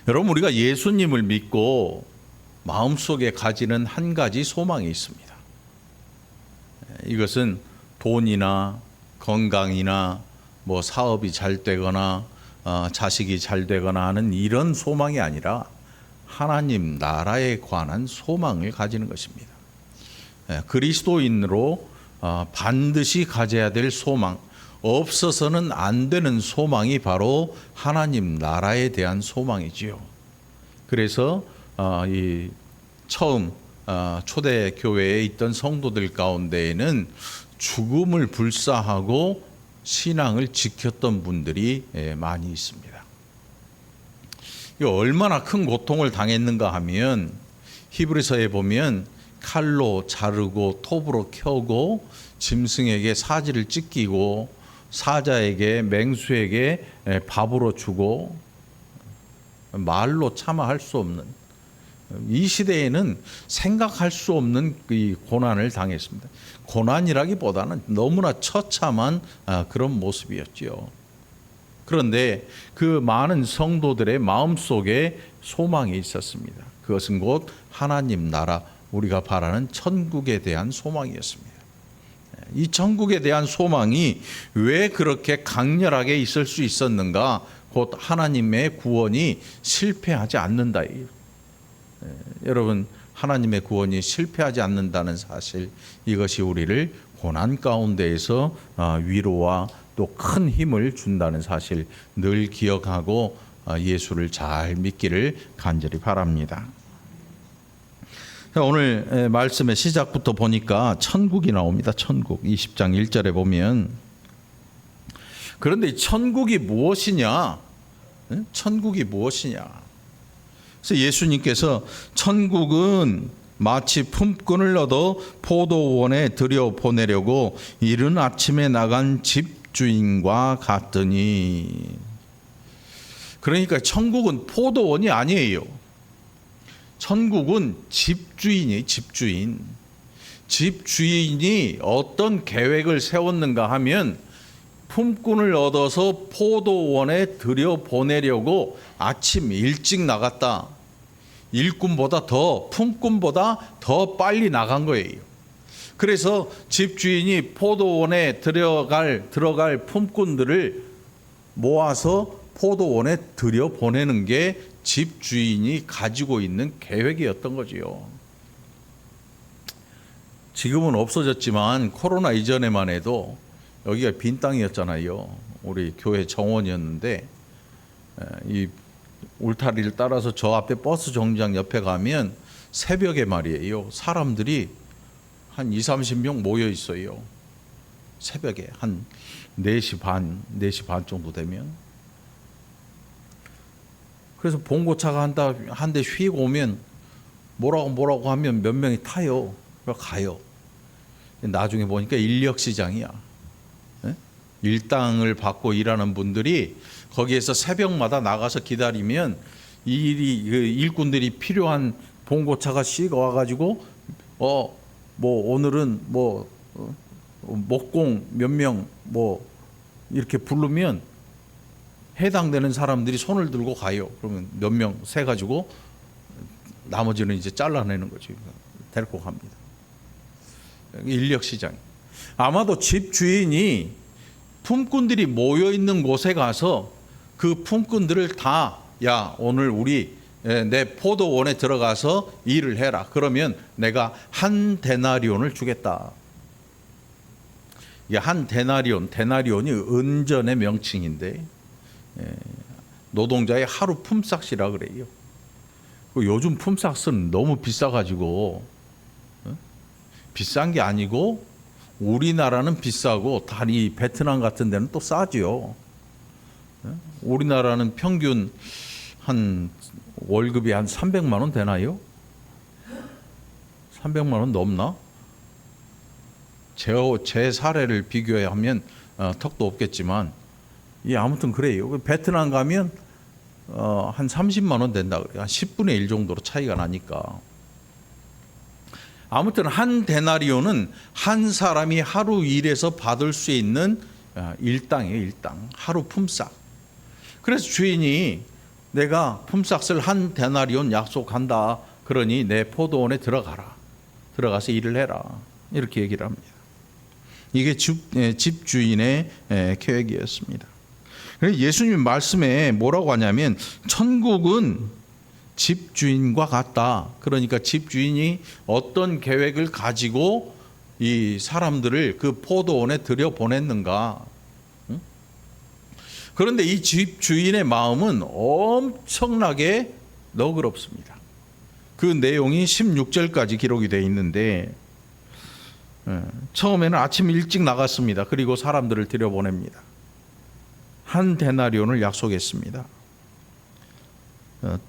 여러분, 우리가 예수님을 믿고 마음속에 가지는 한 가지 소망이 있습니다. 이것은 돈이나 건강이나 뭐 사업이 잘 되거나 자식이 잘 되거나 하는 이런 소망이 아니라 하나님 나라에 관한 소망을 가지는 것입니다. 그리스도인으로 반드시 가져야 될 소망, 없어서는 안 되는 소망이 바로 하나님 나라에 대한 소망이지요. 그래서 이 처음 초대 교회에 있던 성도들 가운데에는 죽음을 불사하고 신앙을 지켰던 분들이 많이 있습니다. 얼마나 큰 고통을 당했는가 하면 히브리서에 보면 칼로 자르고 톱으로 켜고 짐승에게 사지를 찢기고 사자에게 맹수에게 밥으로 주고 말로 차마 할 수 없는, 이 시대에는 생각할 수 없는 이 고난을 당했습니다. 고난이라기보다는 너무나 처참한 그런 모습이었죠. 그런데 그 많은 성도들의 마음속에 소망이 있었습니다. 그것은 곧 하나님 나라, 우리가 바라는 천국에 대한 소망이었습니다. 이 천국에 대한 소망이 왜 그렇게 강렬하게 있을 수 있었는가? 곧 하나님의 구원이 실패하지 않는다. 여러분, 하나님의 구원이 실패하지 않는다는 사실, 이것이 우리를 고난 가운데에서 위로와 또 큰 힘을 준다는 사실 늘 기억하고 예수를 잘 믿기를 간절히 바랍니다. 오늘 말씀의 시작부터 보니까 천국이 나옵니다. 천국 20장 1절에 보면, 그런데 이 천국이 무엇이냐? 천국이 무엇이냐? 그래서 예수님께서 천국은 마치 품꾼을 얻어 포도원에 들여보내려고 이른 아침에 나간 집주인과 같더니, 그러니까 천국은 포도원이 아니에요. 천국은 집주인이 집주인이 어떤 계획을 세웠는가 하면 품꾼을 얻어서 포도원에 들여보내려고 아침 일찍 나갔다. 일꾼보다 더, 품꾼보다 더 빨리 나간 거예요. 그래서 집주인이 포도원에 들어갈 품꾼들을 모아서 포도원에 들여보내는 게 집주인이 가지고 있는 계획이었던 거지요. 지금은 없어졌지만 코로나 이전에만 해도 여기가 빈 땅이었잖아요. 우리 교회 정원이었는데, 이 울타리를 따라서 저 앞에 버스 정류장 옆에 가면 새벽에 말이에요, 사람들이 한 20-30명 모여 있어요. 새벽에 한 4시 반 정도 되면. 그래서 봉고차가 한 대 휙 오면 뭐라고 하면 몇 명이 타요. 가요. 나중에 보니까 인력시장이야. 일당을 받고 일하는 분들이 거기에서 새벽마다 나가서 기다리면 일꾼들이 필요한 봉고차가 씩 와가지고 뭐 오늘은 목공 몇 명 이렇게 부르면 해당되는 사람들이 손을 들고 가요. 그러면 몇 명 세가지고 나머지는 이제 잘라내는 거죠. 데리고 갑니다. 인력시장. 아마도 집주인이 품꾼들이 모여 있는 곳에 가서 그 품꾼들을 다, 야, 오늘 우리 내 포도원에 들어가서 일을 해라. 그러면 내가 한 데나리온을 주겠다. 이게 한 데나리온이 은전의 명칭인데, 노동자의 하루 품삯이라 그래요. 요즘 품삯은 너무 비싸가지고, 비싼 게 아니고 우리나라는 비싸고 이 베트남 같은 데는 또 싸지요. 우리나라는 평균 한 월급이 한 300만 원 되나요? 300만 원 넘나? 제 사례를 비교하면 턱도 없겠지만, 아무튼 그래요. 베트남 가면 한 30만 원 된다 그래요. 한 10분의 1 정도로 차이가 나니까. 아무튼 한 데나리온은 한 사람이 하루 일해서 받을 수 있는 일당이에요. 일당. 하루 품삯. 그래서 주인이 내가 품삯을 한 데나리온 약속한다. 그러니 내 포도원에 들어가라. 들어가서 일을 해라. 이렇게 얘기를 합니다. 이게 집주인의 계획이었습니다. 예수님 말씀에 뭐라고 하냐면 천국은 집주인과 같다. 그러니까 집주인이 어떤 계획을 가지고 이 사람들을 그 포도원에 들여보냈는가. 그런데 이 집주인의 마음은 엄청나게 너그럽습니다. 그 내용이 16절까지 기록이 되어 있는데 처음에는 아침 일찍 나갔습니다. 그리고 사람들을 들여보냅니다. 한 데나리온을 약속했습니다.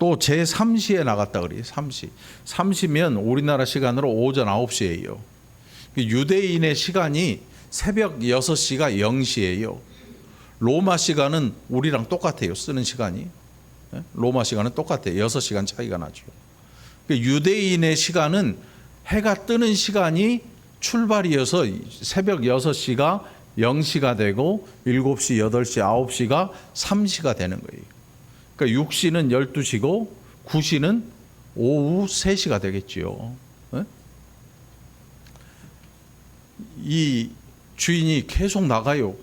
또 제3시에 나갔다 그래요. 3시. 3시면 우리나라 시간으로 오전 9시예요. 유대인의 시간이 새벽 6시가 0시예요. 로마 시간은 우리랑 똑같아요. 쓰는 시간이. 로마 시간은 똑같아요. 6시간 차이가 나죠. 유대인의 시간은 해가 뜨는 시간이 출발이어서 새벽 6시가 0시가 되고 7시, 8시, 9시가 3시가 되는 거예요. 그러니까 6시는 12시고 9시는 오후 3시가 되겠지요. 이 주인이 계속 나가요.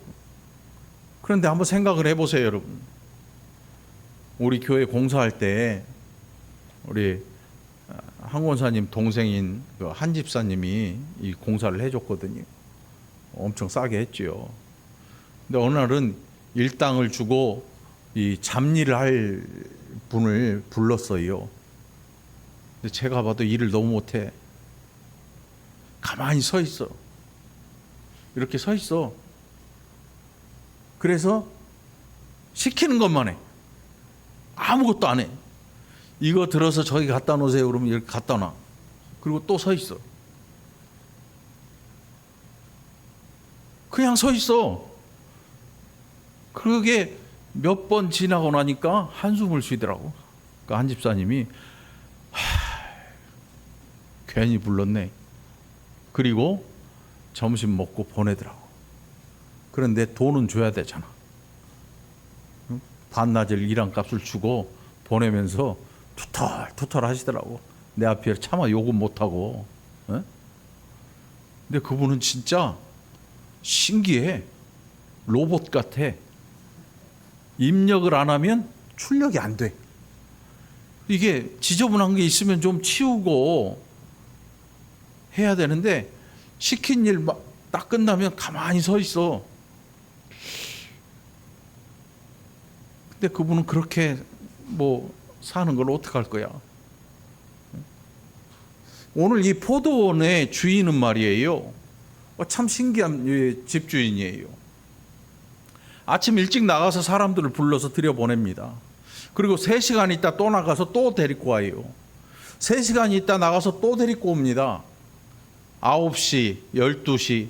그런데 한번 생각을 해보세요, 여러분. 우리 교회 공사할 때 우리 한 권사님 동생인 한 집사님이 이 공사를 해줬거든요. 엄청 싸게 했지요. 근데 어느 날은 일당을 주고 이 잡일을 할 분을 불렀어요. 근데 제가 봐도 일을 너무 못해. 가만히 서 있어. 이렇게 서 있어. 그래서 시키는 것만 해. 아무것도 안 해. 이거 들어서 저기 갖다 놓으세요. 그러면 이렇게 갖다 놔. 그리고 또 서 있어. 그냥 서 있어. 그게 몇 번 지나고 나니까 한숨을 쉬더라고. 그러니까 한 집사님이 괜히 불렀네. 그리고 점심 먹고 보내더라고. 그런데 돈은 줘야 되잖아. 반나절 일한 값을 주고 보내면서 투털투털 하시더라고. 내 앞에 차마 욕은 못하고. 근데 그분은 진짜 신기해. 로봇 같아. 입력을 안 하면 출력이 안 돼. 이게 지저분한 게 있으면 좀 치우고 해야 되는데 시킨 일 딱 끝나면 가만히 서 있어. 근데 그분은 그렇게 사는 걸 어떻게 할 거야? 오늘 이 포도원의 주인은 말이에요. 참 신기한 집주인이에요. 아침 일찍 나가서 사람들을 불러서 들여보냅니다. 그리고 3시간 있다 또 나가서 또 데리고 와요. 3시간 있다 나가서 또 데리고 옵니다. 9시, 12시.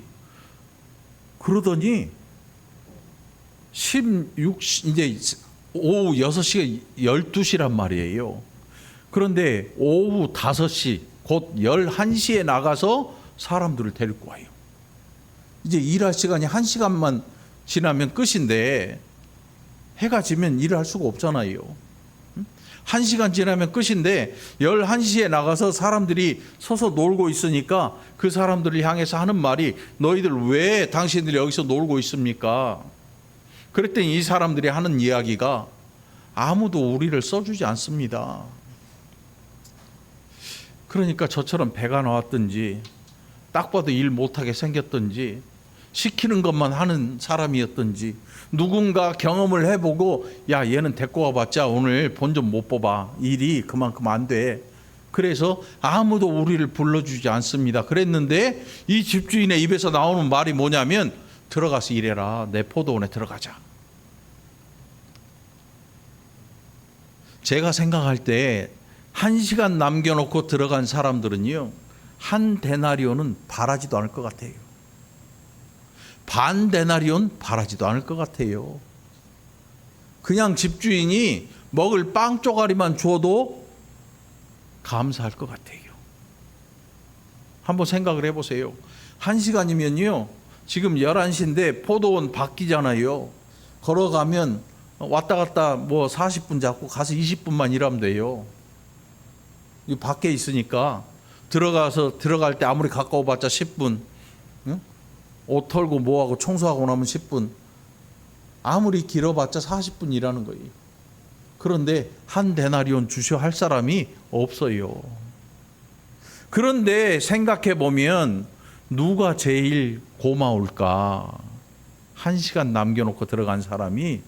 그러더니 이제 오후 6시가 12시란 말이에요. 그런데 오후 5시, 곧 11시에 나가서 사람들을 데리고 와요. 이제 일할 시간이 1시간만 지나면 끝인데 해가 지면 일을 할 수가 없잖아요. 1시간 지나면 끝인데 11시에 나가서 사람들이 서서 놀고 있으니까 그 사람들을 향해서 하는 말이 너희들 왜 당신들이 여기서 놀고 있습니까? 그랬더니 이 사람들이 하는 이야기가 아무도 우리를 써주지 않습니다. 그러니까 저처럼 배가 나왔든지 딱 봐도 일 못하게 생겼든지 시키는 것만 하는 사람이었든지 누군가 경험을 해보고 야 얘는 데리고 와봤자 오늘 본전 못 뽑아. 일이 그만큼 안 돼. 그래서 아무도 우리를 불러주지 않습니다. 그랬는데 이 집주인의 입에서 나오는 말이 뭐냐면 들어가서 일해라. 내 포도원에 들어가자. 제가 생각할 때 1시간 남겨놓고 들어간 사람들은요 한 데나리온은 바라지도 않을 것 같아요. 반 데나리온 바라지도 않을 것 같아요. 그냥 집주인이 먹을 빵 쪼가리만 줘도 감사할 것 같아요. 한번 생각을 해보세요. 1시간이면요 지금 11시인데 포도원 바뀌잖아요. 걸어가면 왔다 갔다 뭐 40분 잡고 가서 20분만 일하면 돼요. 이 밖에 있으니까 들어갈 때 아무리 가까워봤자 10분. 응? 옷 털고 뭐하고 청소하고 나면 10분. 아무리 길어봤자 40분 일하는 거예요. 그런데 한 데나리온 주셔 할 사람이 없어요. 그런데 생각해 보면 누가 제일 고마울까? 1시간 남겨놓고 들어간 사람이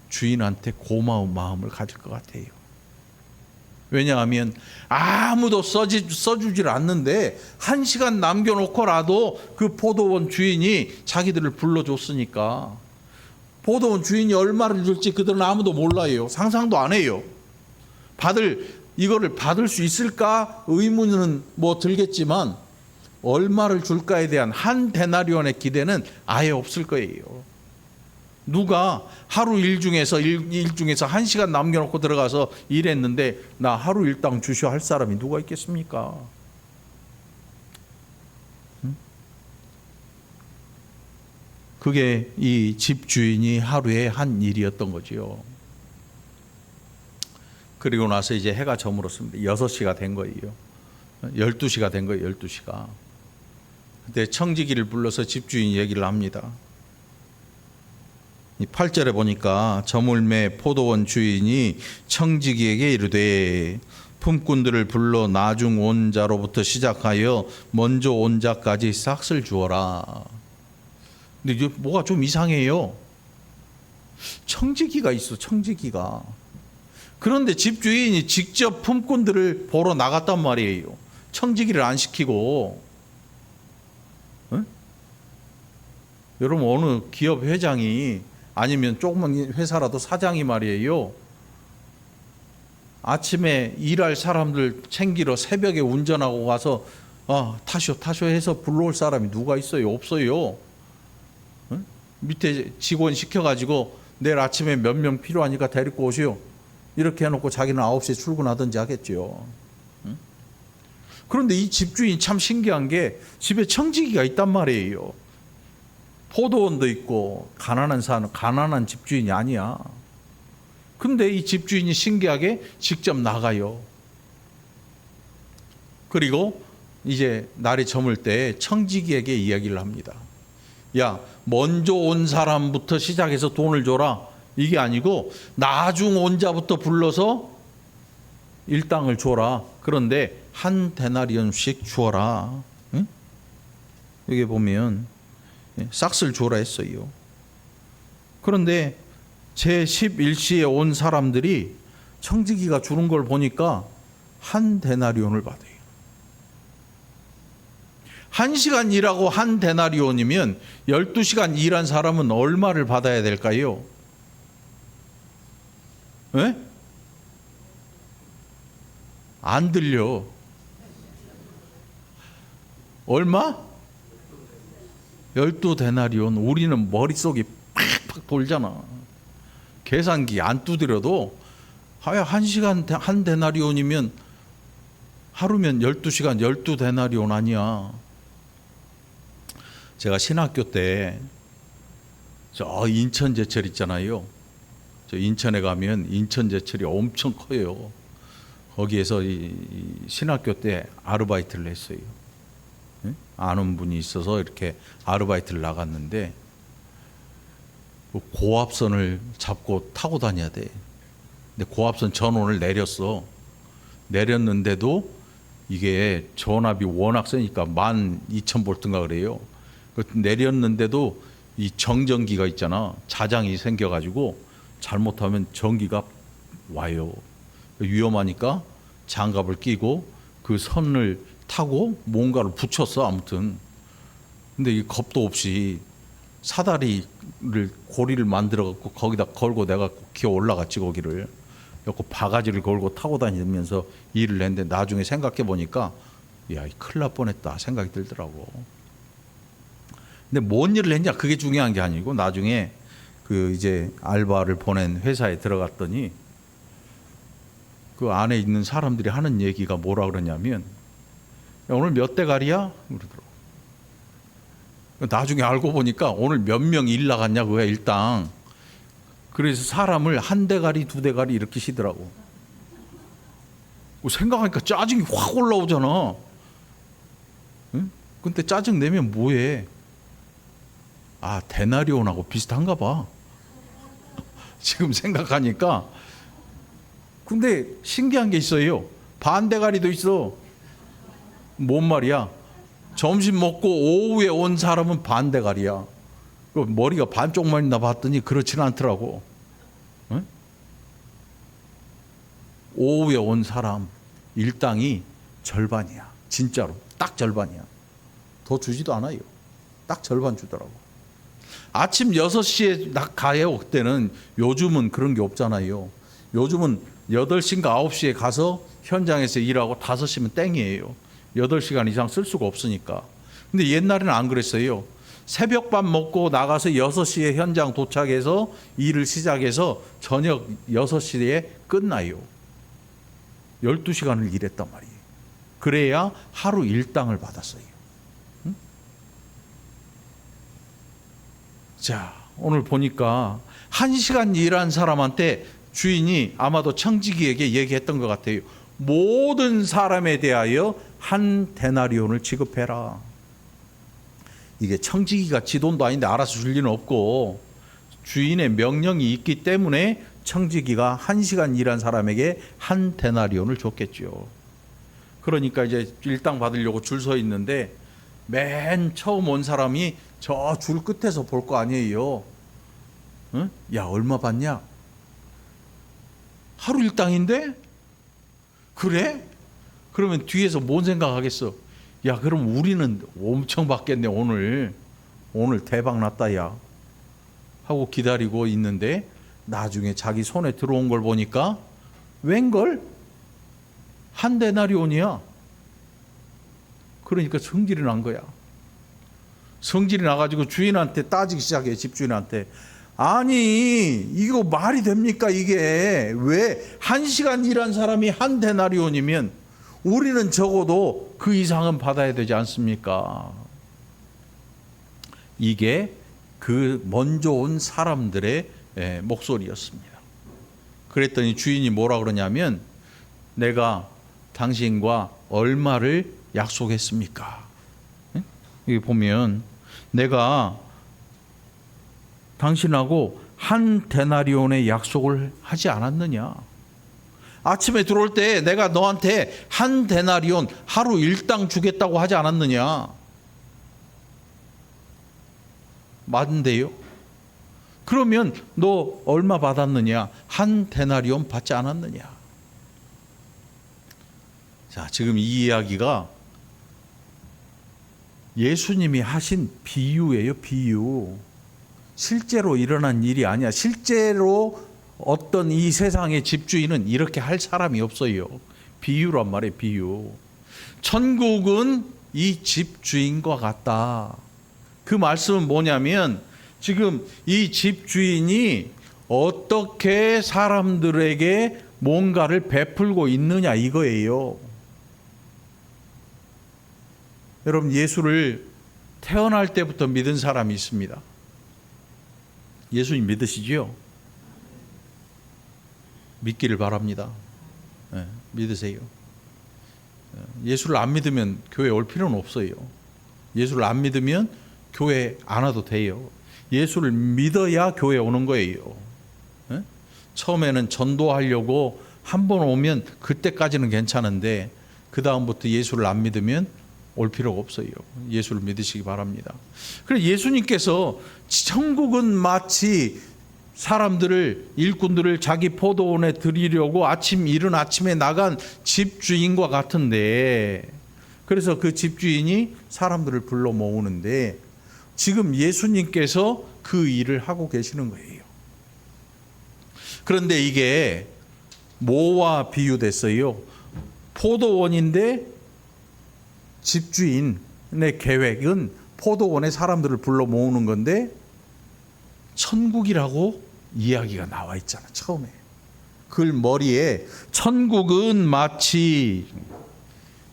주인한테 고마운 마음을 가질 것 같아요. 왜냐하면 아무도 써주질 않는데 1시간 남겨놓고라도 그 포도원 주인이 자기들을 불러줬으니까. 포도원 주인이 얼마를 줄지 그들은 아무도 몰라요. 상상도 안 해요. 이거를 받을 수 있을까 의문은 뭐 들겠지만 얼마를 줄까에 대한 한 데나리온의 기대는 아예 없을 거예요. 누가 하루 일 중에서 1시간 남겨놓고 들어가서 일했는데 나 하루 일당 주시오 할 사람이 누가 있겠습니까? 그게 이 집주인이 하루에 한 일이었던 거지요. 그리고 나서 이제 해가 저물었습니다. 6시가 된 거예요. 12시가 된 거예요. 12시가. 그때 청지기를 불러서 집주인이 얘기를 합니다. 8절에 보니까 저물매 포도원 주인이 청지기에게 이르되 품꾼들을 불러 나중 온 자로부터 시작하여 먼저 온 자까지 싹을 주어라. 근데 이제 뭐가 좀 이상해요. 청지기가 있어. 청지기가. 그런데 집주인이 직접 품꾼들을 보러 나갔단 말이에요. 청지기를 안 시키고. 응? 여러분 어느 기업 회장이 아니면 조그만 회사라도 사장이 말이에요. 아침에 일할 사람들 챙기러 새벽에 운전하고 가서 타쇼 해서 불러올 사람이 누가 있어요? 없어요. 응? 밑에 직원 시켜가지고 내일 아침에 몇 명 필요하니까 데리고 오시오. 이렇게 해놓고 자기는 9시에 출근하든지 하겠죠. 응? 그런데 이 집주인 참 신기한 게 집에 청지기가 있단 말이에요. 포도원도 있고 가난한 집주인이 아니야. 근데 이 집주인이 신기하게 직접 나가요. 그리고 이제 날이 저물 때 청지기에게 이야기를 합니다. 야, 먼저 온 사람부터 시작해서 돈을 줘라. 이게 아니고 나중 온 자부터 불러서 일당을 줘라. 그런데 한 데나리온씩 주어라. 응? 여기 보면 싹을 줘라 했어요. 그런데 제11시에 온 사람들이 청지기가 주는 걸 보니까 한 데나리온을 받아요. 1시간 일하고 한 데나리온이면 12시간 일한 사람은 얼마를 받아야 될까요? 네? 안 들려. 얼마? 12데나리온. 우리는 머릿속이 팍팍 돌잖아. 계산기 안 두드려도 1시간 한 데나리온이면 하루면 12시간 12데나리온 아니야. 제가 신학교 때 저 인천제철 있잖아요. 저 인천에 가면 인천제철이 엄청 커요. 거기에서 이 신학교 때 아르바이트를 했어요. 아는 분이 있어서 이렇게 아르바이트를 나갔는데 고압선을 잡고 타고 다녀야 돼. 근데 고압선 전원을 내렸는데도 이게 전압이 워낙 세니까 12,000볼트인가 그래요. 내렸는데도 이 정전기가 있잖아. 자장이 생겨가지고 잘못하면 전기가 와요. 위험하니까 장갑을 끼고 그 선을 타고 뭔가를 붙였어. 아무튼 근데 이 겁도 없이 사다리를 고리를 만들어 갖고 거기다 걸고 내가 기어 올라갔지. 거기를 그래서 바가지를 걸고 타고 다니면서 일을 했는데 나중에 생각해 보니까 야, 큰일 날 뻔했다 생각이 들더라고. 근데 뭔 일을 했냐 그게 중요한 게 아니고 나중에 그 이제 알바를 보낸 회사에 들어갔더니 그 안에 있는 사람들이 하는 얘기가 뭐라 그러냐면 야, 오늘 몇 대가리야? 그러더라고. 나중에 알고 보니까 오늘 몇 명 일 나갔냐 그거야 일당. 그래서 사람을 한 대가리 두 대가리 이렇게 시더라고. 생각하니까 짜증이 확 올라오잖아. 응? 근데 짜증 내면 뭐해? 아, 데나리온하고 비슷한가 봐. 지금 생각하니까. 근데 신기한 게 있어요. 반대가리도 있어. 뭔 말이야? 점심 먹고 오후에 온 사람은 반대가리야. 머리가 반쪽만 있나 봤더니 그렇지는 않더라고. 응? 오후에 온 사람 일당이 절반이야. 진짜로 딱 절반이야. 더 주지도 않아요. 딱 절반 주더라고. 아침 6시에 가요. 그때는. 요즘은 그런 게 없잖아요. 요즘은 8시인가 9시에 가서 현장에서 일하고 5시면 땡이에요. 8시간 이상 쓸 수가 없으니까. 근데 옛날에는 안 그랬어요. 새벽밥 먹고 나가서 6시에 현장 도착해서 일을 시작해서 저녁 6시에 끝나요. 12시간을 일했단 말이에요. 그래야 하루 일당을 받았어요. 응? 자, 오늘 보니까 1시간 일한 사람한테 주인이 아마도 청지기에게 얘기했던 것 같아요. 모든 사람에 대하여 한 데나리온을 지급해라. 이게 청지기가 지 돈도 아닌데 알아서 줄 리는 없고 주인의 명령이 있기 때문에 청지기가 1시간 일한 사람에게 한 데나리온을 줬겠죠. 그러니까 이제 일당 받으려고 줄 서 있는데 맨 처음 온 사람이 저 줄 끝에서 볼 거 아니에요. 응? 야, 얼마 받냐? 하루 일당인데? 그래? 그러면 뒤에서 뭔 생각하겠어? 야, 그럼 우리는 엄청 받겠네. 오늘 대박 났다 야 하고 기다리고 있는데 나중에 자기 손에 들어온 걸 보니까 웬걸? 한 데나리온이야. 그러니까 성질이 난 거야. 성질이 나가지고 주인한테 따지기 시작해. 집주인한테. 아니, 이거 말이 됩니까? 이게 왜 1시간 일한 사람이 한 데나리온이면 우리는 적어도 그 이상은 받아야 되지 않습니까? 이게 그 먼저 온 사람들의 목소리였습니다. 그랬더니 주인이 뭐라 그러냐면 내가 당신과 얼마를 약속했습니까? 여기 보면 내가 당신하고 한 데나리온의 약속을 하지 않았느냐? 아침에 들어올 때 내가 너한테 한 데나리온 하루 일당 주겠다고 하지 않았느냐? 맞는데요? 그러면 너 얼마 받았느냐? 한 데나리온 받지 않았느냐? 자, 지금 이 이야기가 예수님이 하신 비유예요, 비유. 실제로 일어난 일이 아니야. 실제로 어떤 이 세상의 집주인은 이렇게 할 사람이 없어요. 비유란 말이에요, 비유. 천국은 이 집주인과 같다. 그 말씀은 뭐냐면 지금 이 집주인이 어떻게 사람들에게 뭔가를 베풀고 있느냐 이거예요. 여러분, 예수를 태어날 때부터 믿은 사람이 있습니다. 예수님 믿으시죠? 믿기를 바랍니다. 네, 믿으세요. 예수를 안 믿으면 교회 올 필요는 없어요. 예수를 안 믿으면 교회 안 와도 돼요. 예수를 믿어야 교회 오는 거예요. 네? 처음에는 전도하려고 한 번 오면 그때까지는 괜찮은데 그 다음부터 예수를 안 믿으면 올 필요가 없어요. 예수를 믿으시기 바랍니다. 그래서 예수님께서 천국은 마치 사람들을, 일꾼들을 자기 포도원에 들이려고 이른 아침에 나간 집주인과 같은데, 그래서 그 집주인이 사람들을 불러 모으는데 지금 예수님께서 그 일을 하고 계시는 거예요. 그런데 이게 뭐와 비유됐어요? 포도원인데 집주인의 계획은 포도원에 사람들을 불러 모으는 건데 천국이라고 이야기가 나와 있잖아, 처음에. 그 머리에 천국은 마치,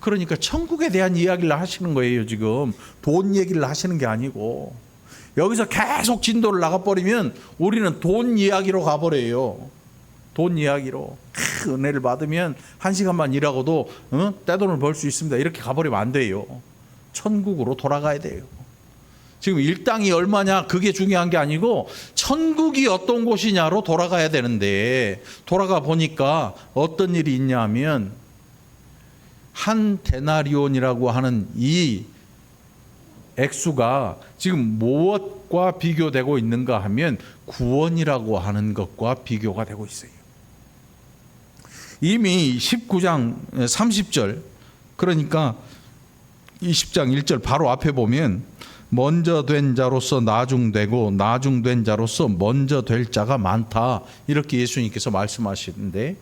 그러니까 천국에 대한 이야기를 하시는 거예요. 지금 돈 얘기를 하시는 게 아니고 여기서 계속 진도를 나가버리면 우리는 돈 이야기로 가버려요. 돈 이야기로. 은혜를 받으면 1시간만 일하고도 떼돈을 벌 수 있습니다. 이렇게 가버리면 안 돼요. 천국으로 돌아가야 돼요. 지금 일당이 얼마냐 그게 중요한 게 아니고 천국이 어떤 곳이냐로 돌아가야 되는데, 돌아가 보니까 어떤 일이 있냐 하면 한 데나리온이라고 하는 이 액수가 지금 무엇과 비교되고 있는가 하면 구원이라고 하는 것과 비교가 되고 있어요. 이미 19장 30절, 그러니까 20장 1절 바로 앞에 보면 먼저 된 자로서 나중되고 나중된 자로서 먼저 될 자가 많다, 이렇게 예수님께서 말씀하시는데,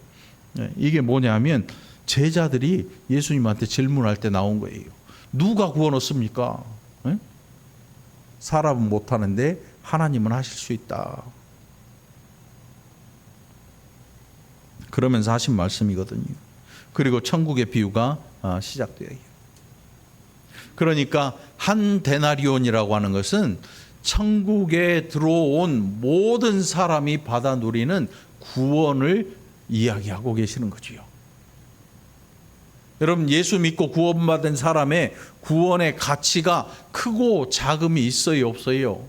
이게 뭐냐면 제자들이 예수님한테 질문할 때 나온 거예요. 누가 구원 얻습니까? 사람은 못하는데 하나님은 하실 수 있다. 그러면서 하신 말씀이거든요. 그리고 천국의 비유가 시작돼요. 그러니까 한 데나리온이라고 하는 것은 천국에 들어온 모든 사람이 받아 누리는 구원을 이야기하고 계시는 거지요. 여러분, 예수 믿고 구원받은 사람의 구원의 가치가 크고 작음이 있어요, 없어요?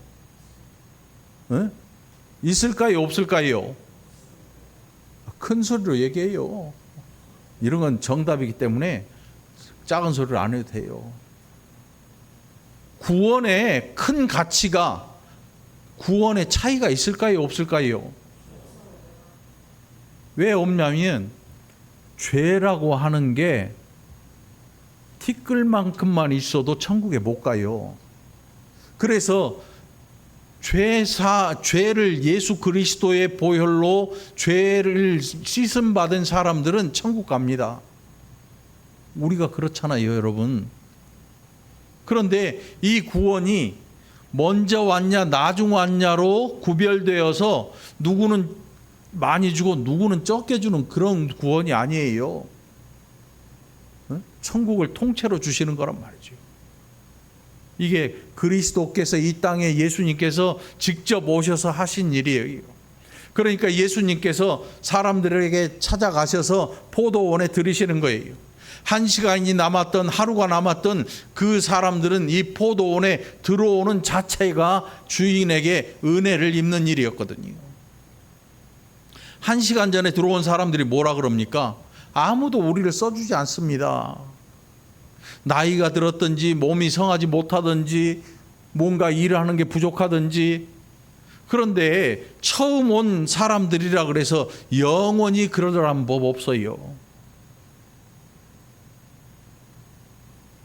있을까요, 없을까요? 큰 소리로 얘기해요. 이런 건 정답이기 때문에 작은 소리를 안 해도 돼요. 구원의 큰 가치가, 구원의 차이가 있을까요, 없을까요? 왜 없냐면 죄라고 하는 게 티끌만큼만 있어도 천국에 못 가요. 그래서 죄를 예수 그리스도의 보혈로 죄를 씻음 받은 사람들은 천국 갑니다. 우리가 그렇잖아요, 여러분. 그런데 이 구원이 먼저 왔냐 나중 왔냐로 구별되어서 누구는 많이 주고 누구는 적게 주는 그런 구원이 아니에요. 천국을 통째로 주시는 거란 말이죠. 이게 그리스도께서 이 땅에 예수님께서 직접 오셔서 하신 일이에요. 그러니까 예수님께서 사람들에게 찾아가셔서 포도원에 들이시는 거예요. 1시간이 남았던, 하루가 남았던 그 사람들은 이 포도원에 들어오는 자체가 주인에게 은혜를 입는 일이었거든요. 1시간 전에 들어온 사람들이 뭐라 그럽니까? 아무도 우리를 써주지 않습니다. 나이가 들었든지 몸이 성하지 못하든지 뭔가 일하는 게 부족하든지. 그런데 처음 온 사람들이라 그래서 영원히 그러더란 법 없어요.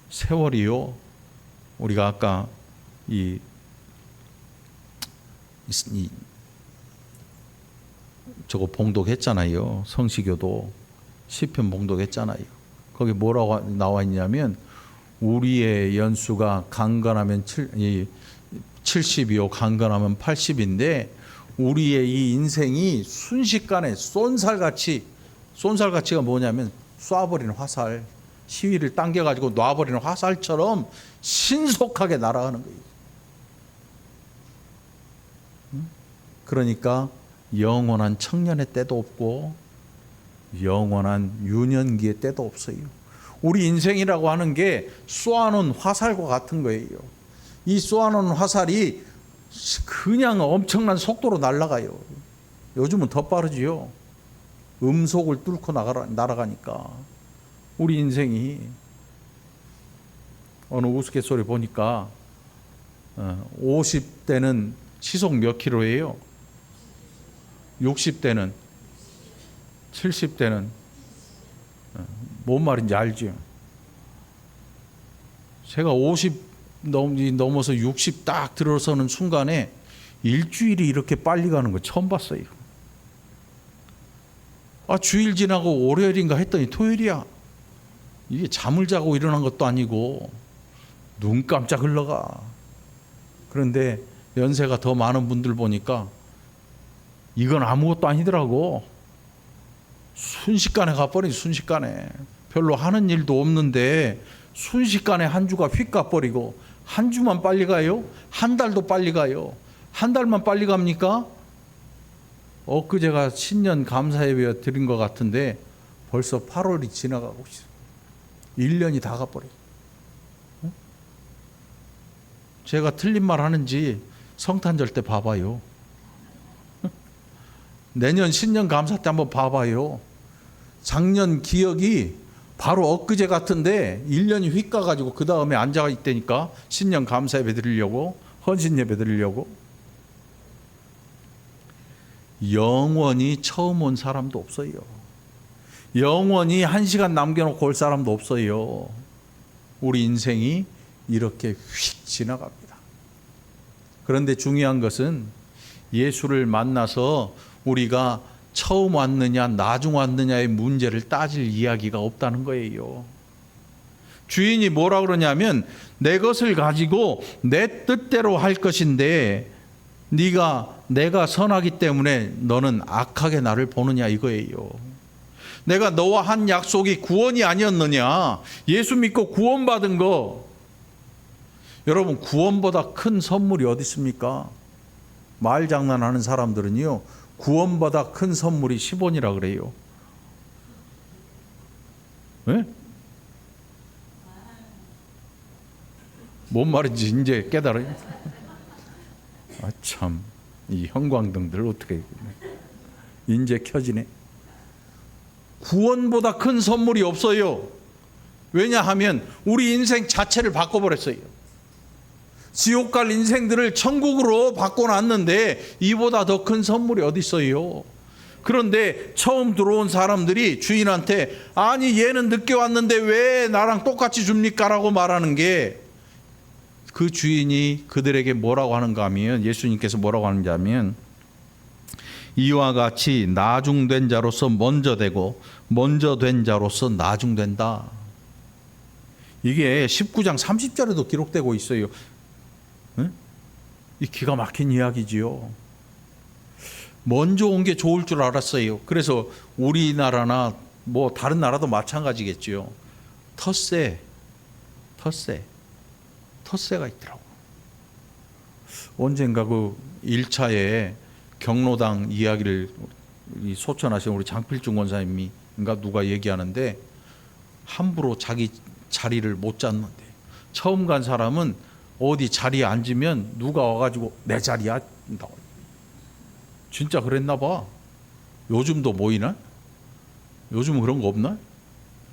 세월이요. 우리가 아까 저거 봉독했잖아요. 성시교도 시편 봉독했잖아요. 거기 뭐라고 나와 있냐면 우리의 연수가 강건하면 70이요 강건하면 80인데 우리의 이 인생이 순식간에 쏜살같이가 뭐냐면 쏴버리는 화살, 시위를 당겨가지고 놔버리는 화살처럼 신속하게 날아가는 거예요. 그러니까 영원한 청년의 때도 없고 영원한 유년기의 때도 없어요. 우리 인생이라고 하는 게 쏘아놓은 화살과 같은 거예요. 이 쏘아놓은 화살이 그냥 엄청난 속도로 날아가요. 요즘은 더 빠르지요. 음속을 뚫고 날아가니까. 우리 인생이 어느 우스갯소리 보니까 50대는 시속 몇 킬로예요? 60대는 70대는 뭔 말인지 알죠? 제가 50 넘어서 60 딱 들어서는 순간에 일주일이 이렇게 빨리 가는 거 처음 봤어요. 주일 지나고 월요일인가 했더니 토요일이야. 이게 잠을 자고 일어난 것도 아니고 눈 깜짝 흘러가. 그런데 연세가 더 많은 분들 보니까 이건 아무것도 아니더라고. 순식간에 가버린, 순식간에. 별로 하는 일도 없는데 순식간에 한 주가 휙 가버리고 한 주만 빨리 가요? 한 달도 빨리 가요? 한 달만 빨리 갑니까? 엊그제가 신년 감사예배 드린 것 같은데 벌써 8월이 지나가고 있어요. 1년이 다 가버려요. 제가 틀린 말 하는지 성탄절 때 봐봐요. 내년 신년 감사 때 한번 봐봐요. 작년 기억이 바로 엊그제 같은데 1년이 휙 가가지고 그 다음에 앉아 있다니까. 신년 감사 예배 드리려고, 헌신 예배 드리려고. 영원히 처음 온 사람도 없어요. 영원히 1시간 남겨놓고 올 사람도 없어요. 우리 인생이 이렇게 휙 지나갑니다. 그런데 중요한 것은 예수를 만나서 우리가 처음 왔느냐 나중 왔느냐의 문제를 따질 이야기가 없다는 거예요. 주인이 뭐라 그러냐면 내 것을 가지고 내 뜻대로 할 것인데 내가 선하기 때문에 너는 악하게 나를 보느냐 이거예요. 내가 너와 한 약속이 구원이 아니었느냐. 예수 믿고 구원받은 거. 여러분, 구원보다 큰 선물이 어디 있습니까? 말 장난하는 사람들은요, 구원보다 큰 선물이 10원이라 그래요. 네? 뭔 말인지 이제 깨달아요. 아, 참, 이 형광등들 어떻게 이제 켜지네. 구원보다 큰 선물이 없어요. 왜냐하면 우리 인생 자체를 바꿔버렸어요. 지옥 갈 인생들을 천국으로 바꿔놨는데 이보다 더 큰 선물이 어디 있어요. 그런데 처음 들어온 사람들이 주인한테 아니 얘는 늦게 왔는데 왜 나랑 똑같이 줍니까? 라고 말하는 게, 그 주인이 그들에게 뭐라고 하는가 하면, 예수님께서 뭐라고 하는지 하면, 이와 같이 나중된 자로서 먼저 되고 먼저 된 자로서 나중된다. 이게 19장 30절에도 기록되고 있어요. 응? 이 기가 막힌 이야기지요. 먼저 온 게 좋을 줄 알았어요. 그래서 우리나라나 뭐 다른 나라도 마찬가지겠지요. 텃세가 있더라고. 언젠가 그 1차에 경로당 이야기를 소천하신 우리 장필중 권사님인가 누가 얘기하는데, 함부로 자기 자리를 못 잡는데, 처음 간 사람은 어디 자리에 앉으면 누가 와가지고 내 자리야. 진짜 그랬나 봐. 요즘도 모이나? 요즘은 그런 거 없나?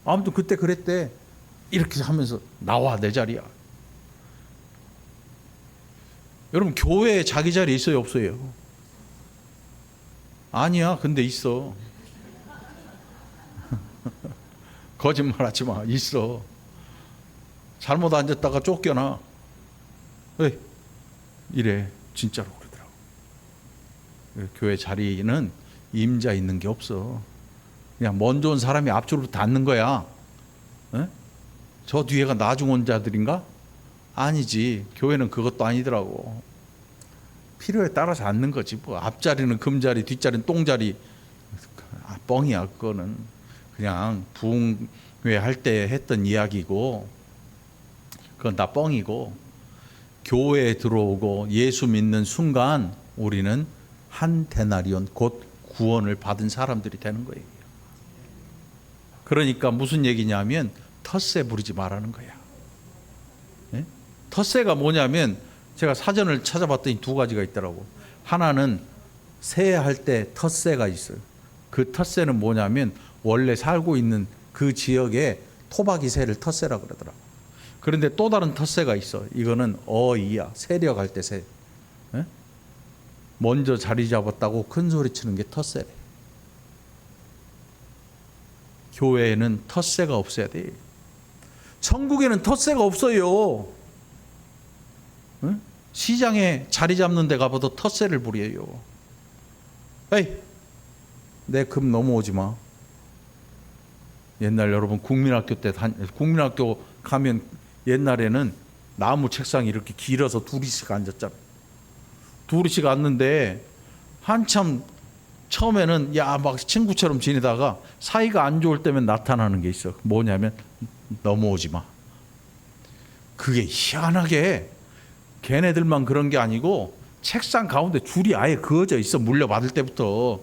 아무튼 그때 그랬대. 이렇게 하면서 나와 내 자리야. 여러분, 교회에 자기 자리 있어요 없어요? 아니야. 근데 있어. 거짓말하지 마. 있어. 잘못 앉았다가 쫓겨나. 왜? 이래. 진짜로 그러더라고. 교회 자리는 임자 있는 게 없어. 그냥 먼저 온 사람이 앞줄로 닿는 거야. 에? 저 뒤에가 나중 온 자들인가? 아니지. 교회는 그것도 아니더라고. 필요에 따라서 앉는 거지. 뭐 앞자리는 금자리, 뒷자리는 똥자리. 뻥이야. 그거는 그냥 부흥회 할 때 했던 이야기고, 그건 다 뻥이고, 교회에 들어오고 예수 믿는 순간 우리는 한 데나리온, 곧 구원을 받은 사람들이 되는 거예요. 그러니까 무슨 얘기냐면 텃세 부리지 말라는 거야. 네? 텃세가 뭐냐면, 제가 사전을 찾아봤더니 두 가지가 있더라고. 하나는 새해할 때 텃세가 있어요. 그 텃세는 뭐냐면 원래 살고 있는 그 지역에 토박이 새를 텃세라 그러더라고. 그런데 또 다른 텃세가 있어. 이거는 어이야. 세려갈 때 새. 네? 먼저 자리 잡았다고 큰 소리 치는 게 텃세래. 교회에는 텃세가 없어야 돼. 천국에는 텃세가 없어요. 응? 시장에 자리 잡는 데 가봐도 텃세를 부려요. 에이, 내 금 넘어오지 마. 옛날 여러분 국민학교 가면 옛날에는 나무 책상이 이렇게 길어서 둘이씩 앉았잖아. 둘이씩 앉는데 한참 처음에는 막 친구처럼 지내다가 사이가 안 좋을 때면 나타나는 게 있어. 뭐냐면 넘어오지 마. 그게 희한하게 걔네들만 그런 게 아니고 책상 가운데 줄이 아예 그어져 있어. 물려받을 때부터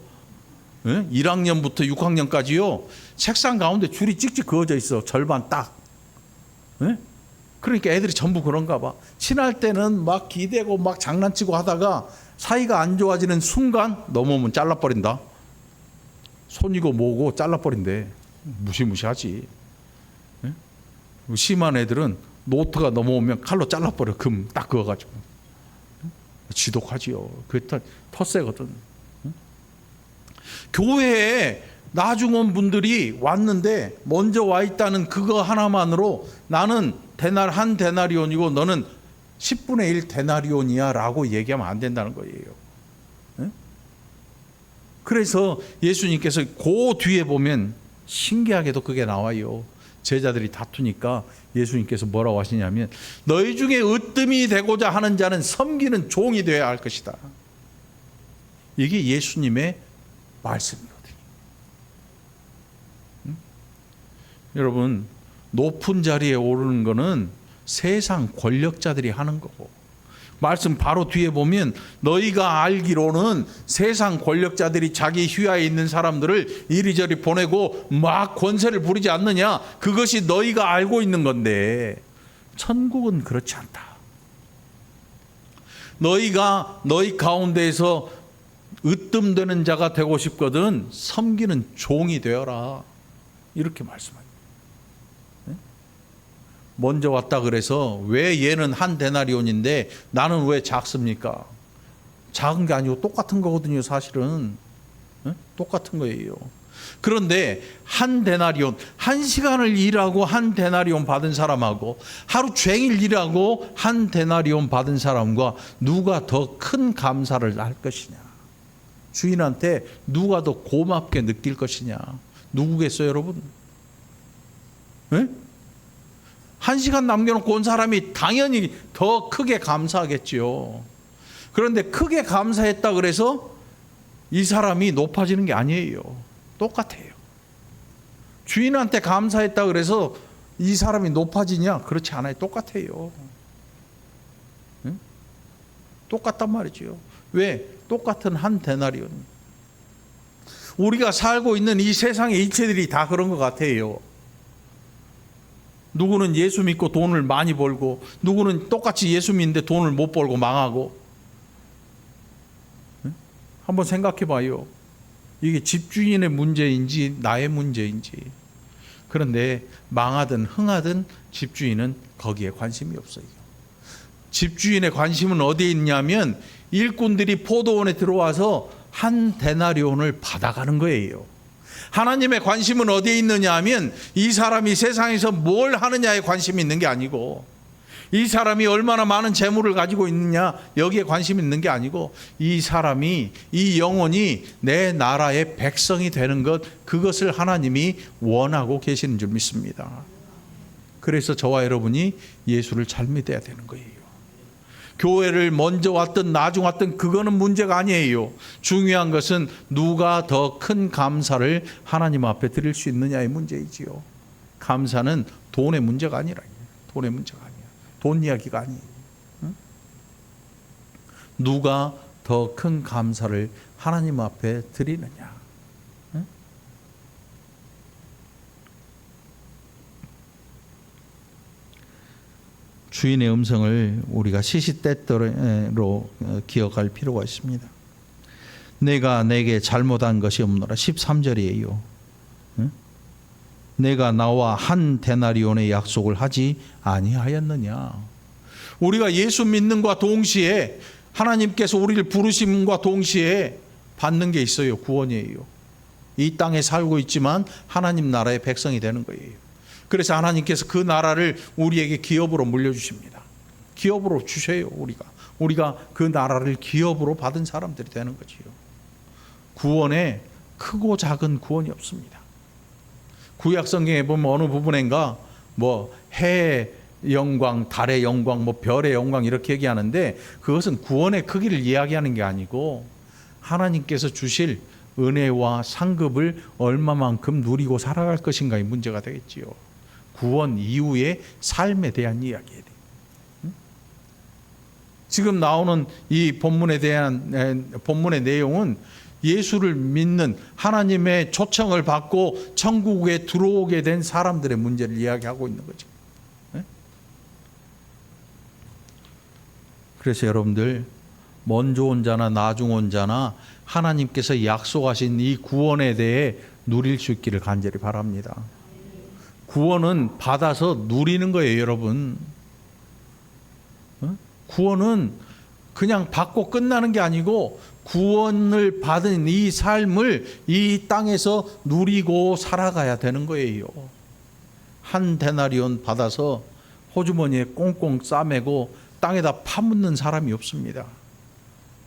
1학년부터 6학년까지요. 책상 가운데 줄이 찍찍 그어져 있어. 절반 딱. 그러니까 애들이 전부 그런가 봐. 친할 때는 막 기대고 막 장난치고 하다가 사이가 안 좋아지는 순간 넘어오면 잘라버린다. 손이고 뭐고 잘라버린대. 무시무시하지. 심한 애들은 노트가 넘어오면 칼로 잘라버려. 금 딱 그어가지고. 지독하지요. 그게 텃세거든. 교회에 나중원 분들이 왔는데 먼저 와 있다는 그거 하나만으로 나는 한 데나리온이고 너는 10분의 1 데나리온이야 라고 얘기하면 안 된다는 거예요. 그래서 예수님께서 그 뒤에 보면 신기하게도 그게 나와요. 제자들이 다투니까 예수님께서 뭐라고 하시냐면 너희 중에 으뜸이 되고자 하는 자는 섬기는 종이 되어야 할 것이다. 이게 예수님의 말씀이거든요. 여러분, 높은 자리에 오르는 거는 세상 권력자들이 하는 거고, 말씀 바로 뒤에 보면 너희가 알기로는 세상 권력자들이 자기 휘하에 있는 사람들을 이리저리 보내고 막 권세를 부리지 않느냐. 그것이 너희가 알고 있는 건데 천국은 그렇지 않다. 너희가 너희 가운데에서 으뜸되는 자가 되고 싶거든 섬기는 종이 되어라. 이렇게 말씀합니다. 먼저 왔다 그래서 왜 얘는 한 데나리온인데 나는 왜 작습니까? 작은 게 아니고 똑같은 거거든요. 사실은 똑같은 거예요. 그런데 한 데나리온, 한 시간을 일하고 한 데나리온 받은 사람하고 하루 종일 일하고 한 데나리온 받은 사람과 누가 더 큰 감사를 할 것이냐. 주인한테 누가 더 고맙게 느낄 것이냐. 누구겠어요, 여러분? 네? 한 시간 남겨놓고 온 사람이 당연히 더 크게 감사하겠지요. 그런데 크게 감사했다 그래서 이 사람이 높아지는 게 아니에요. 똑같아요. 주인한테 감사했다 그래서 이 사람이 높아지냐? 그렇지 않아요. 똑같아요. 응? 똑같단 말이죠. 왜? 똑같은 한 데나리온. 우리가 살고 있는 이 세상의 이체들이 다 그런 것 같아요. 누구는 예수 믿고 돈을 많이 벌고 누구는 똑같이 예수 믿는데 돈을 못 벌고 망하고. 한번 생각해 봐요. 이게 집주인의 문제인지 나의 문제인지. 그런데 망하든 흥하든 집주인은 거기에 관심이 없어요. 집주인의 관심은 어디에 있냐면 일꾼들이 포도원에 들어와서 한 데나리온을 받아가는 거예요. 하나님의 관심은 어디에 있느냐 하면 이 사람이 세상에서 뭘 하느냐에 관심이 있는 게 아니고 이 사람이 얼마나 많은 재물을 가지고 있느냐 여기에 관심이 있는 게 아니고 이 사람이 이 영혼이 내 나라의 백성이 되는 것 그것을 하나님이 원하고 계시는 줄 믿습니다. 그래서 저와 여러분이 예수를 잘 믿어야 되는 거예요. 교회를 먼저 왔든 나중 왔든 그거는 문제가 아니에요. 중요한 것은 누가 더 큰 감사를 하나님 앞에 드릴 수 있느냐의 문제이지요. 감사는 돈의 문제가 아니라 돈의 문제가 아니야. 돈 이야기가 아니에요. 응? 누가 더 큰 감사를 하나님 앞에 드리느냐. 응? 주인의 음성을 우리가 시시때때로 기억할 필요가 있습니다. 내가 내게 잘못한 것이 없노라. 13절이에요. 내가 나와 한 데나리온의 약속을 하지 아니하였느냐. 우리가 예수 믿는과 동시에 하나님께서 우리를 부르심과 동시에 받는 게 있어요. 구원이에요. 이 땅에 살고 있지만 하나님 나라의 백성이 되는 거예요. 그래서 하나님께서 그 나라를 우리에게 기업으로 물려주십니다. 기업으로 주셔요. 우리가 그 나라를 기업으로 받은 사람들이 되는 거지요. 구원에 크고 작은 구원이 없습니다. 구약 성경에 보면 어느 부분인가 뭐 해의 영광, 달의 영광, 뭐 별의 영광 이렇게 얘기하는데 그것은 구원의 크기를 이야기하는 게 아니고 하나님께서 주실 은혜와 상급을 얼마만큼 누리고 살아갈 것인가의 문제가 되겠지요. 구원 이후의 삶에 대한 이야기예요. 지금 나오는 이 본문에 대한 본문의 내용은 예수를 믿는 하나님의 초청을 받고 천국에 들어오게 된 사람들의 문제를 이야기하고 있는 거죠. 그래서 여러분들, 먼저 온 자나 나중 온 자나 하나님께서 약속하신 이 구원에 대해 누릴 수 있기를 간절히 바랍니다. 구원은 받아서 누리는 거예요, 여러분. 구원은 그냥 받고 끝나는 게 아니고 구원을 받은 이 삶을 이 땅에서 누리고 살아가야 되는 거예요. 한 데나리온 받아서 호주머니에 꽁꽁 싸매고 땅에다 파묻는 사람이 없습니다.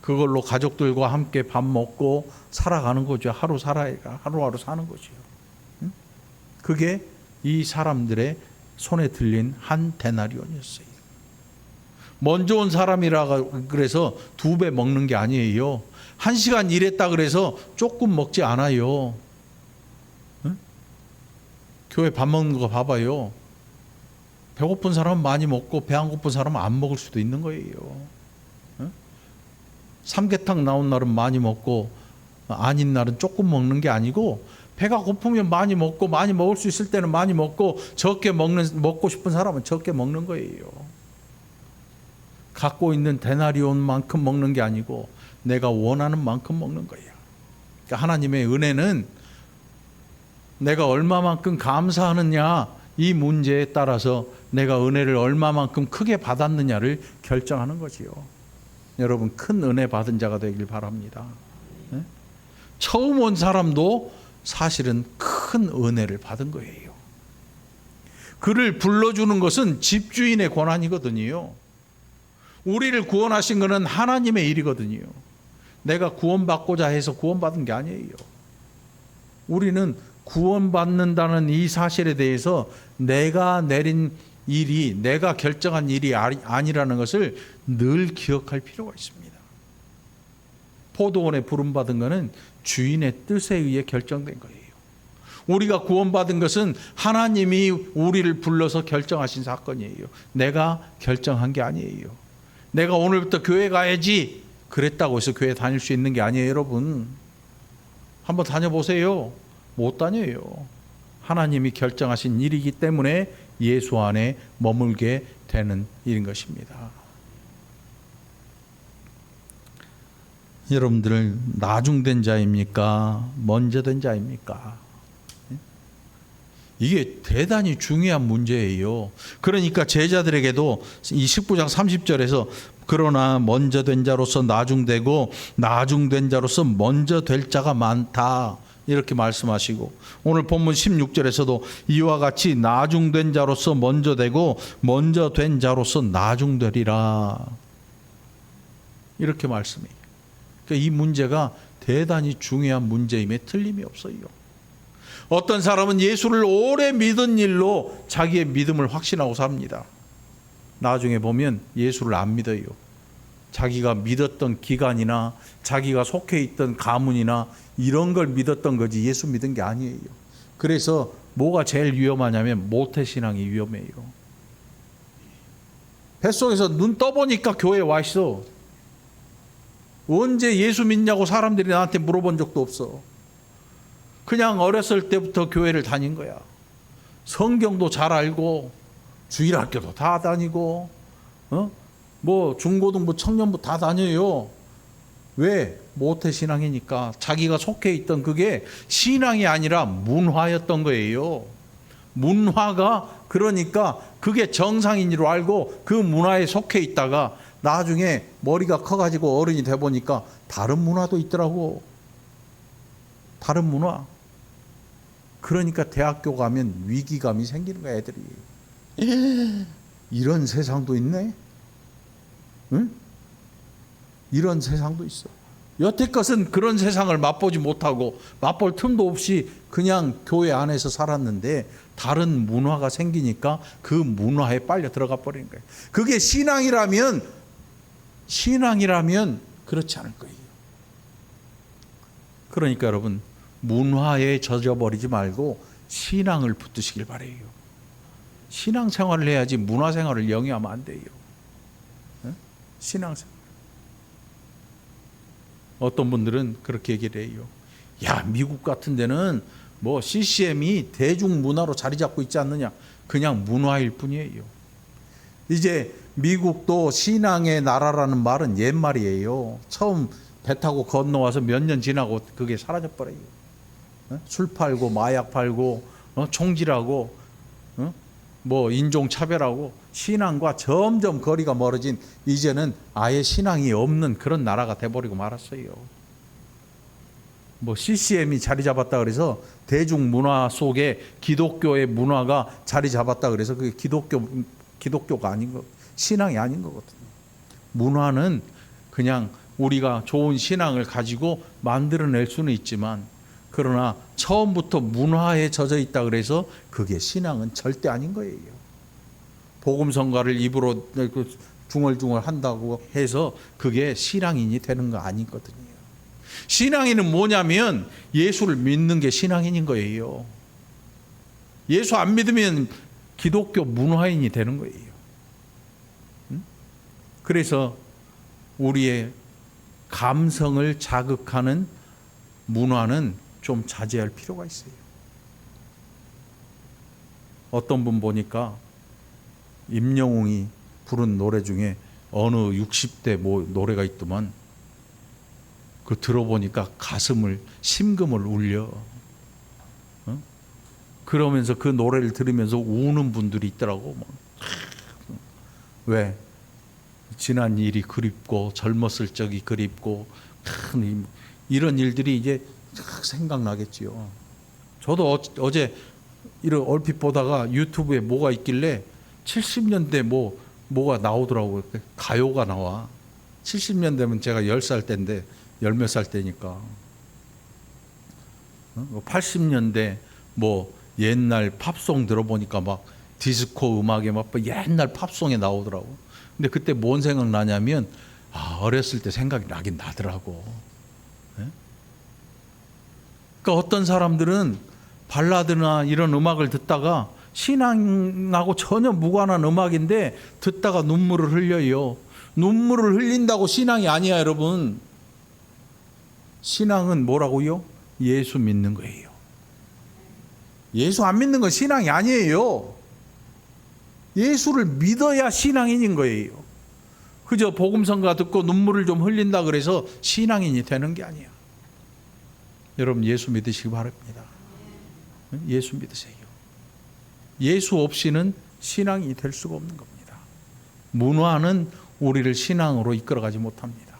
그걸로 가족들과 함께 밥 먹고 살아가는 거죠. 하루하루 사는 거죠. 그게 이 사람들의 손에 들린 한 데나리온이었어요. 먼저 온 사람이라 그래서 2배 먹는 게 아니에요. 1시간 일했다 그래서 조금 먹지 않아요. 교회 밥 먹는 거 봐봐요. 배고픈 사람은 많이 먹고 배 안 고픈 사람은 안 먹을 수도 있는 거예요. 삼계탕 나온 날은 많이 먹고 아닌 날은 조금 먹는 게 아니고, 배가 고프면 많이 먹고 많이 먹을 수 있을 때는 많이 먹고 적게 먹고 싶은 사람은 적게 먹는 거예요. 갖고 있는 데나리온만큼 먹는 게 아니고 내가 원하는 만큼 먹는 거예요. 그러니까 하나님의 은혜는 내가 얼마만큼 감사하느냐, 이 문제에 따라서 내가 은혜를 얼마만큼 크게 받았느냐를 결정하는 거지요. 여러분, 큰 은혜 받은 자가 되길 바랍니다. 처음 온 사람도 사실은 큰 은혜를 받은 거예요. 그를 불러주는 것은 집주인의 권한이거든요. 우리를 구원하신 것은 하나님의 일이거든요. 내가 구원받고자 해서 구원받은 게 아니에요. 우리는 구원받는다는 이 사실에 대해서 내가 내린 일이, 내가 결정한 일이 아니라는 것을 늘 기억할 필요가 있습니다. 포도원에 부름받은 것은 주인의 뜻에 의해 결정된 거예요. 우리가 구원받은 것은 하나님이 우리를 불러서 결정하신 사건이에요. 내가 결정한 게 아니에요. 내가 오늘부터 교회 가야지 그랬다고 해서 교회 다닐 수 있는 게 아니에요, 여러분. 한번 다녀보세요. 못 다녀요. 하나님이 결정하신 일이기 때문에 예수 안에 머물게 되는 일인 것입니다. 여러분들, 나중된 자입니까? 먼저 된 자입니까? 이게 대단히 중요한 문제예요. 그러니까 제자들에게도 이 19장 30절에서 그러나 먼저 된 자로서 나중되고 나중된 자로서 먼저 될 자가 많다, 이렇게 말씀하시고, 오늘 본문 16절에서도 이와 같이 나중된 자로서 먼저 되고 먼저 된 자로서 나중되리라, 이렇게 말씀해요. 그러니까 이 문제가 대단히 중요한 문제임에 틀림이 없어요. 어떤 사람은 예수를 오래 믿은 일로 자기의 믿음을 확신하고 삽니다. 나중에 보면 예수를 안 믿어요. 자기가 믿었던 기간이나 자기가 속해 있던 가문이나 이런 걸 믿었던 거지 예수 믿은 게 아니에요. 그래서 뭐가 제일 위험하냐면 모태신앙이 위험해요. 뱃속에서 눈 떠보니까 교회에 와 있어. 언제 예수 믿냐고 사람들이 나한테 물어본 적도 없어. 그냥 어렸을 때부터 교회를 다닌 거야. 성경도 잘 알고 주일학교도 다 다니고 뭐 중고등부 청년부 다 다녀요. 왜? 모태신앙이니까. 자기가 속해 있던 그게 신앙이 아니라 문화였던 거예요. 문화가, 그러니까 그게 정상인 줄 알고 그 문화에 속해 있다가 나중에 머리가 커가지고 어른이 돼 보니까 다른 문화도 있더라고. 다른 문화. 그러니까 대학교 가면 위기감이 생기는 거야, 애들이. 이런 세상도 있네? 응? 이런 세상도 있어. 여태껏은 그런 세상을 맛보지 못하고 맛볼 틈도 없이 그냥 교회 안에서 살았는데 다른 문화가 생기니까 그 문화에 빨려 들어가 버리는 거예요. 그게 신앙이라면 그렇지 않을 거예요. 그러니까 여러분, 문화에 젖어버리지 말고 신앙을 붙드시길 바라요. 신앙생활을 해야지 문화생활을 영위하면 안 돼요. 신앙생활. 어떤 분들은 그렇게 얘기를 해요. 야, 미국 같은 데는 뭐 CCM이 대중문화로 자리 잡고 있지 않느냐. 그냥 문화일 뿐이에요. 이제 미국도 신앙의 나라라는 말은 옛말이에요. 처음 배 타고 건너와서 몇 년 지나고 그게 사라져버려요. 술 팔고 마약 팔고 총질하고 뭐 인종차별하고 신앙과 점점 거리가 멀어진, 이제는 아예 신앙이 없는 그런 나라가 돼버리고 말았어요. 뭐 CCM이 자리 잡았다 그래서 대중문화 속에 기독교의 문화가 자리 잡았다 그래서 그게 기독교가 아닌 거, 신앙이 아닌 거거든요. 문화는 그냥 우리가 좋은 신앙을 가지고 만들어낼 수는 있지만, 그러나 처음부터 문화에 젖어 있다 그래서 그게 신앙은 절대 아닌 거예요. 복음성가를 입으로 중얼중얼 한다고 해서 그게 신앙인이 되는 거 아니거든요. 신앙인은 뭐냐면 예수를 믿는 게 신앙인인 거예요. 예수 안 믿으면 기독교 문화인이 되는 거예요. 그래서 우리의 감성을 자극하는 문화는 좀 자제할 필요가 있어요. 어떤 분 보니까 임영웅이 부른 노래 중에 어느 60대 뭐 노래가 있더만, 그 들어보니까 가슴을 심금을 울려. 그러면서 그 노래를 들으면서 우는 분들이 있더라고. 왜? 지난 일이 그립고 젊었을 적이 그립고 이런 일들이 이제 생각나겠지요. 저도 어제 이런 얼핏 보다가 유튜브에 뭐가 있길래 70년대 뭐가 나오더라고요. 가요가 나와. 70년대면 제가 10살 때인데, 10몇 살 때니까. 80년대 뭐 옛날 팝송 들어보니까 막 디스코 음악에 막 옛날 팝송에 나오더라고. 근데 그때 뭔 생각나냐면, 어렸을 때 생각이 나긴 나더라고. 그러니까 어떤 사람들은 발라드나 이런 음악을 듣다가 신앙하고 전혀 무관한 음악인데 듣다가 눈물을 흘려요. 눈물을 흘린다고 신앙이 아니야, 여러분. 신앙은 뭐라고요? 예수 믿는 거예요. 예수 안 믿는 건 신앙이 아니에요. 예수를 믿어야 신앙인인 거예요. 그저 복음성가 듣고 눈물을 좀 흘린다 그래서 신앙인이 되는 게 아니야. 여러분, 예수 믿으시기 바랍니다. 예수 믿으세요. 예수 없이는 신앙이 될 수가 없는 겁니다. 문화는 우리를 신앙으로 이끌어가지 못합니다.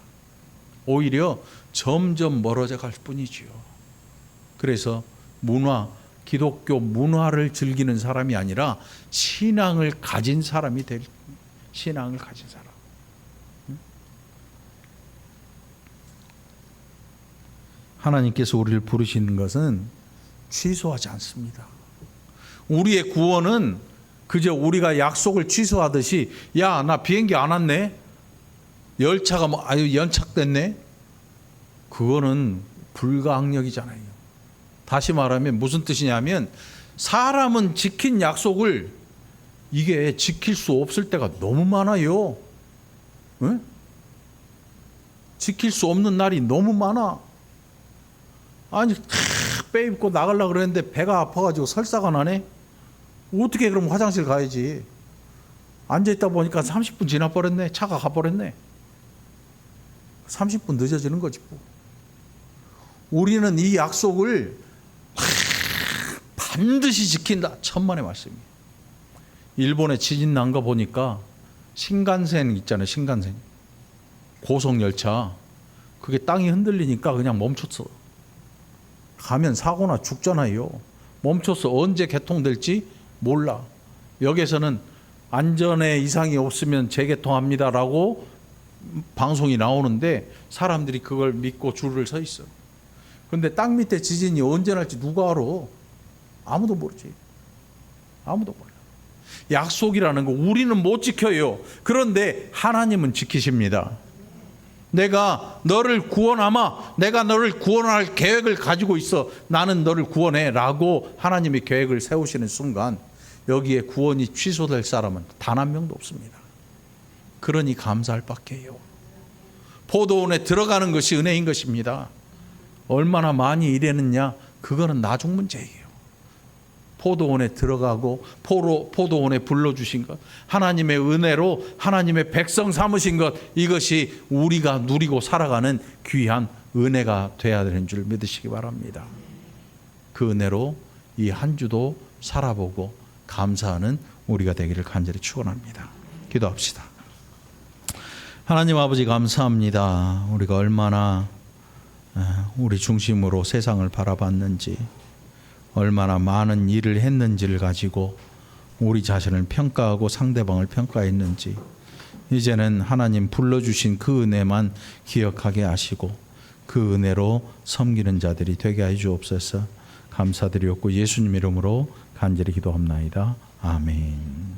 오히려 점점 멀어져 갈 뿐이지요. 그래서 기독교 문화를 즐기는 사람이 아니라 신앙을 가진 사람이 신앙을 가진 사람. 하나님께서 우리를 부르시는 것은 취소하지 않습니다. 우리의 구원은 그저 우리가 약속을 취소하듯이, 야, 나 비행기 안 왔네, 열차가 연착됐네, 그거는 불가항력이잖아요. 다시 말하면 무슨 뜻이냐면, 사람은 지킨 약속을 이게 지킬 수 없을 때가 너무 많아요. 응? 지킬 수 없는 날이 너무 많아. 아니, 빼입고 나가려고 그랬는데 배가 아파가지고 설사가 나네. 어떻게 그럼 화장실 가야지. 앉아있다 보니까 30분 지나버렸네. 차가 가버렸네. 30분 늦어지는 거지 뭐. 우리는 이 약속을 반드시 지킨다. 천만의 말씀이에요. 일본에 지진 난 거 보니까 신간센 있잖아요. 신간센 고속열차, 그게 땅이 흔들리니까 그냥 멈췄어. 가면 사고나 죽잖아요. 멈췄어. 언제 개통될지 몰라. 여기에서는 안전에 이상이 없으면 재개통합니다라고 방송이 나오는데 사람들이 그걸 믿고 줄을 서 있어. 그런데 땅 밑에 지진이 언제 날지 누가 알아? 아무도 모르지. 아무도 몰라. 약속이라는 거 우리는 못 지켜요. 그런데 하나님은 지키십니다. 내가 너를 구원하마, 내가 너를 구원할 계획을 가지고 있어, 나는 너를 구원해 라고 하나님이 계획을 세우시는 순간 여기에 구원이 취소될 사람은 단 한 명도 없습니다. 그러니 감사할 밖에요. 포도원에 들어가는 것이 은혜인 것입니다. 얼마나 많이 일했느냐, 그거는 나중 문제예요. 포도원에 들어가고 포도원에 불러주신 것, 하나님의 은혜로 하나님의 백성 삼으신 것, 이것이 우리가 누리고 살아가는 귀한 은혜가 되어야 되는 줄 믿으시기 바랍니다. 그 은혜로 이 한 주도 살아보고 감사하는 우리가 되기를 간절히 축원합니다. 기도합시다. 하나님 아버지, 감사합니다. 우리가 얼마나 우리 중심으로 세상을 바라봤는지, 얼마나 많은 일을 했는지를 가지고 우리 자신을 평가하고 상대방을 평가했는지, 이제는 하나님 불러주신 그 은혜만 기억하게 하시고 그 은혜로 섬기는 자들이 되게 해 주옵소서. 감사드리옵고 예수님 이름으로 간절히 기도합나이다. 아멘.